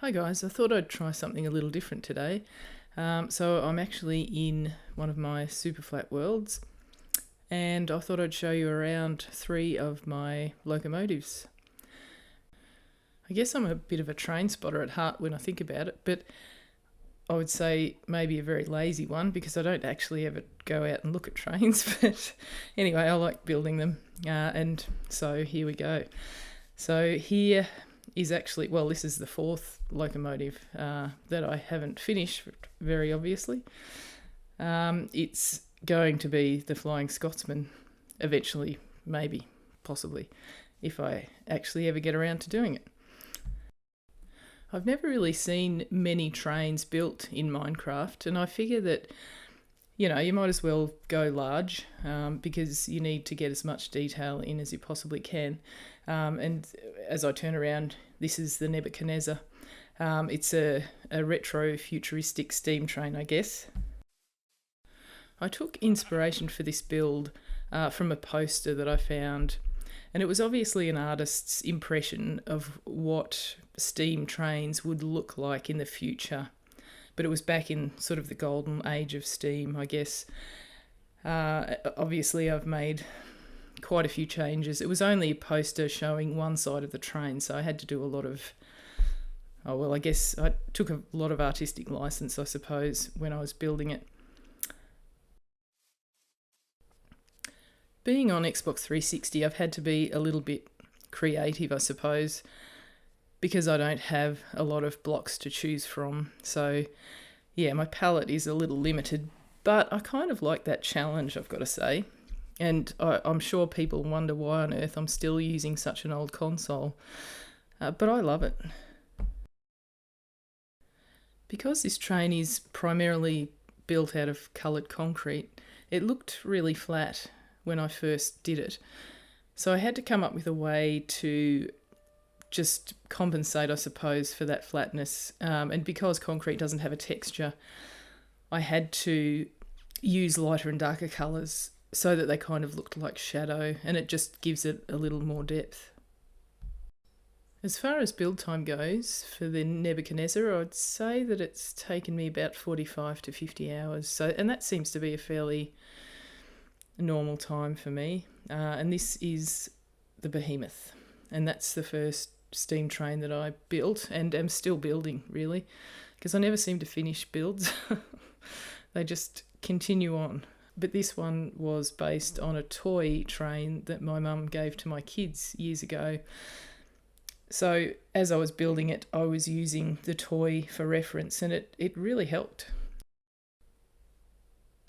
Hi guys, I thought I'd try something a little different today. So I'm actually in one of my super flat worlds, and I thought I'd show you around 3 of my locomotives. I guess I'm a bit of a train spotter at heart when I think about it, but I would say maybe a very lazy one because I don't actually ever go out and look at trains. But anyway, I like building them, and so here we go. So here is actually, well, this is the 4th locomotive that I haven't finished very obviously. It's going to be the Flying Scotsman eventually, maybe, possibly, if I actually ever get around to doing it. I've never really seen many trains built in Minecraft, and I figure that you might as well go large because you need to get as much detail in as you possibly can. And as I turn around, this is the Nebuchadnezzar. It's a retro futuristic steam train, I guess. I took inspiration for this build from a poster that I found, and it was obviously an artist's impression of what steam trains would look like in the future. But it was back in sort of the golden age of steam, I guess. Obviously, I've made quite a few changes. It was only a poster showing one side of the train, so I had to do a lot of... I guess I took a lot of artistic license, I suppose, when I was building it. Being on Xbox 360, I've had to be a little bit creative, I suppose, because I don't have a lot of blocks to choose from. So yeah, my palette is a little limited, but I kind of like that challenge, I've got to say. And I'm sure people wonder why on earth I'm still using such an old console, but I love it. Because this train is primarily built out of coloured concrete, it looked really flat when I first did it. So I had to come up with a way to just compensate, I suppose, for that flatness. And because concrete doesn't have a texture, I had to use lighter and darker colours so that they kind of looked like shadow, and it just gives it a little more depth. As far as build time goes for the Nebuchadnezzar, I'd say that it's taken me about 45 to 50 hours. And that seems to be a fairly normal time for me. And this is the Behemoth, and that's the first steam train that I built and am still building, really, because I never seem to finish builds. They just continue on. But this one was based on a toy train that my mum gave to my kids years ago. So as I was building it, I was using the toy for reference, and it really helped.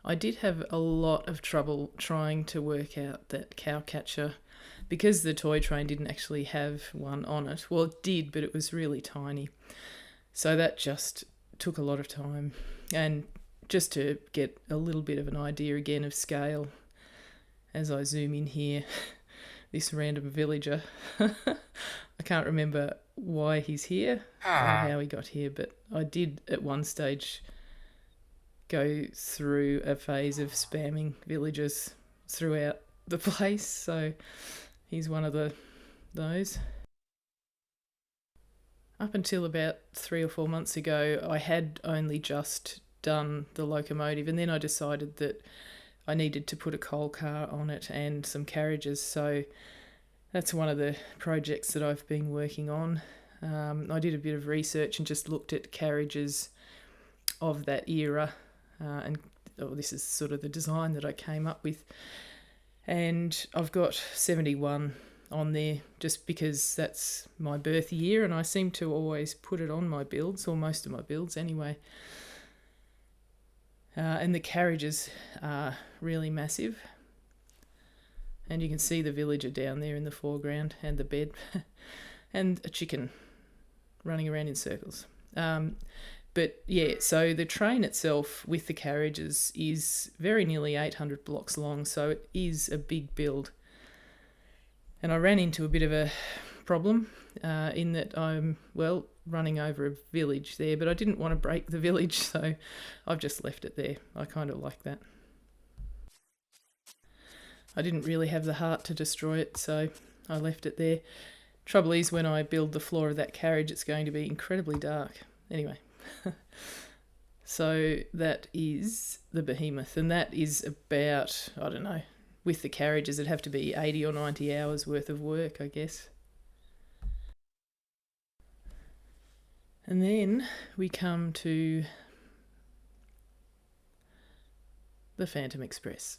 I did have a lot of trouble trying to work out that cow catcher because the toy train didn't actually have one on it. Well, it did, but it was really tiny. So that just took a lot of time. And just to get a little bit of an idea again of scale, as I zoom in here, this random villager, I can't remember why he's here or how he got here, but I did at one stage go through a phase of spamming villagers throughout the place, so he's one of those. Up until about 3 or 4 months ago, I had only just done the locomotive, and then I decided that I needed to put a coal car on it and some carriages, so that's one of the projects that I've been working on. I did a bit of research and just looked at carriages of that era, and this is sort of the design that I came up with. And I've got 71 on there just because that's my birth year, and I seem to always put it on my builds, or most of my builds anyway. And the carriages are really massive. And you can see the villager down there in the foreground, and the bed, and a chicken running around in circles. But yeah, so the train itself with the carriages is very nearly 800 blocks long, so it is a big build. And I ran into a bit of a problem in that I'm, running over a village there, but I didn't want to break the village, so I've just left it there. I kind of like that. I didn't really have the heart to destroy it, so I left it there. Trouble is, when I build the floor of that carriage, it's going to be incredibly dark. Anyway, so that is the Behemoth, and that is about, I don't know, with the carriages, it'd have to be 80 or 90 hours worth of work, I guess. And then we come to the Phantom Express.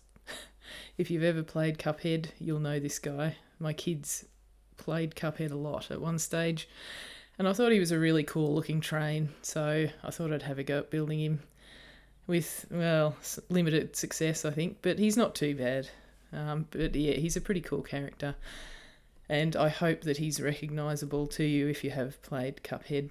If you've ever played Cuphead, you'll know this guy. My kids played Cuphead a lot at one stage, and I thought he was a really cool looking train, so I thought I'd have a go at building him with, well, limited success, I think, but he's not too bad. But yeah, he's a pretty cool character, and I hope that he's recognisable to you if you have played Cuphead.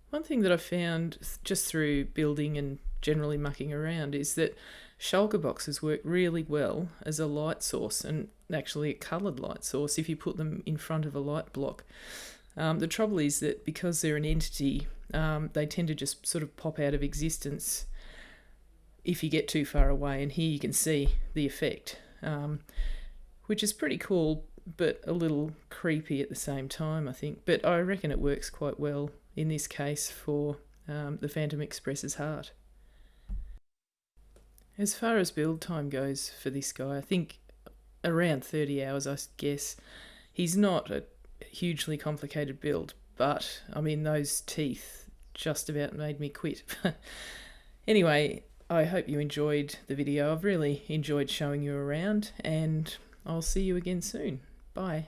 One thing that I've found just through building and generally mucking around is that shulker boxes work really well as a light source, and actually a coloured light source if you put them in front of a light block. The trouble is that because they're an entity, they tend to just sort of pop out of existence if you get too far away, and here you can see the effect, which is pretty cool but a little creepy at the same time, I think. But I reckon it works quite well in this case for the Phantom Express's heart. As far as build time goes for this guy, I think around 30 hours, I guess. He's not a hugely complicated build, but I mean, those teeth just about made me quit. Anyway, I hope you enjoyed the video. I've really enjoyed showing you around, and I'll see you again soon. Bye.